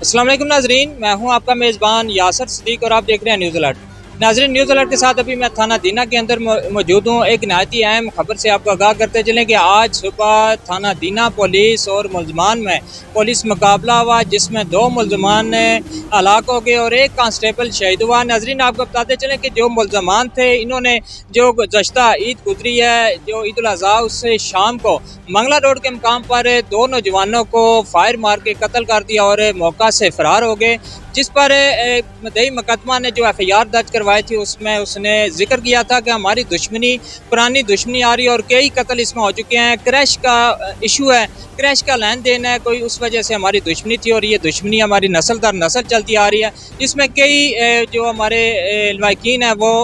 अस्सलाम वालेकुम नाजरीन, मैं हूं आपका मेज़बान यासर सदीक और आप देख रहे हैं न्यूज़ अलर्ट। नाजरीन, न्यूज़ अलर्ट के साथ अभी मैं थाना दीना के अंदर मौजूद हूं। एक नहायत ही अहम खबर से आपको आगाह करते चलें कि आज सुबह थाना दीना पुलिस और मुलजमान में पुलिस मुकाबला हुआ, जिसमें 2 मुलजमान हलाक हो गए और 1 कांस्टेबल शहीद हुआ। नाजरीन, आपको बताते चलें कि जो मुलजमान थे, इन्होंने जो गुज़श्ता ईद गुजरी है, जो ईद उल अज़हा, उससे शाम को मंगला रोड के मुकाम पर 2 नौजवानों को फायर मार के कत्ल कर दिया और मौका से फरार हो गए। जिस पर मदई मुकदमा ने जो FIR दर्ज करवाई थी, उसमें उसने जिक्र किया था कि हमारी दुश्मनी, पुरानी दुश्मनी आ रही है और कई कत्ल इसमें हो चुके हैं। क्रैश का इशू है, क्रैश का लेन देन है कोई, उस वजह से हमारी दुश्मनी थी और ये दुश्मनी हमारी नस्ल दर नस्ल चलती आ रही है। इसमें कई जो हमारे लवाकिन हैं वो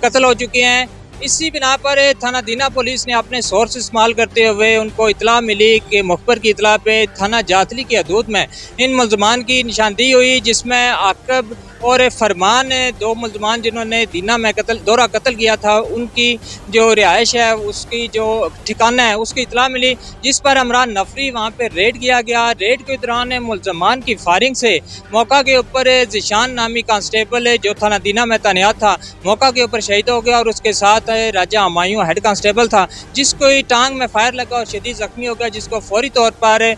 कत्ल हो चुके हैं। इसी बिना पर थाना दीना पुलिस ने अपने सोर्स इस्तेमाल करते हुए उनको इतला मिली कि मुखबर की इतला पे थाना जातली की हदूद में इन मुलजमान की निशानदेही हुई, जिसमें आकब और फरमान 2 मुलजमान जिन्होंने दीना में दोहरा कत्ल किया था, उनकी जो रिहाइश है, उसकी जो ठिकाना है, उसकी इतला मिली, जिस पर हमरा नफरी वहाँ पे रेड किया गया। रेड के दौरान मुलजमान की फायरिंग से मौका के ऊपर जिशान नामी कांस्टेबल जो थाना दीना में तैनात था, मौका के ऊपर शहीद हो गया और उसके साथ राजा हमायूं हेड कांस्टेबल था, जिसको टांग में फायर लगा और शदीद जख्मी हो गया, जिसको फौरी तौर पर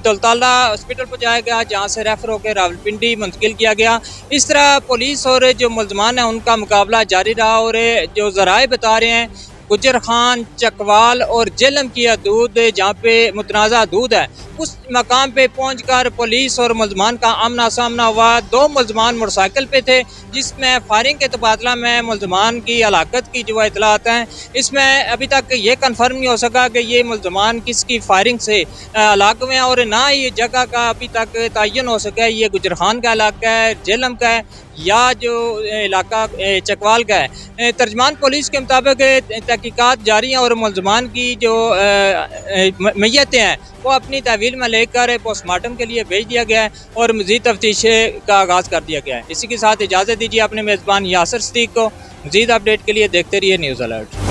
दौलताला हॉस्पिटल पहुँचाया गया, जहाँ से रेफर होकर रावलपिंडी मुंतकिल किया गया। इस तरह पुलिस और जो मुलजमान हैं उनका मुकाबला जारी रहा और जो ज़राए बता रहे हैं, गुजर खान, चकवाल और जेलम की हदूद, जहाँ पे मुतनाज़ा हदूद है, उस मकाम पे पहुंचकर पुलिस और मुलजमान का आमना सामना हुआ। 2 मुलजमान मोटरसाइकिल पे थे, जिसमें फायरिंग के तबादला में मुलजमान की हलाकत की जो इतलात हैं, इसमें अभी तक ये कन्फर्म नहीं हो सका कि ये मुलजमान किसकी फायरिंग से हलाक हुए हैं और ना ये जगह का अभी तक तयन हो सका ये गुजर खान का इलाका है, जेलम का है या जो इलाका चकवाल का है। तर्जमान पुलिस के मुताबिक तहकीकात जारी हैं और मुलजमान की जो मैयतें हैं वो अपनी तहवील में लेकर पोस्टमार्टम के लिए भेज दिया गया है और मज़ीद तफ्तीश का आगाज़ कर दिया गया है। इसी के साथ इजाज़त दीजिए अपने मेज़बान यासर सदीक को। मज़ीद अपडेट के लिए देखते रहिए न्यूज़ अलर्ट।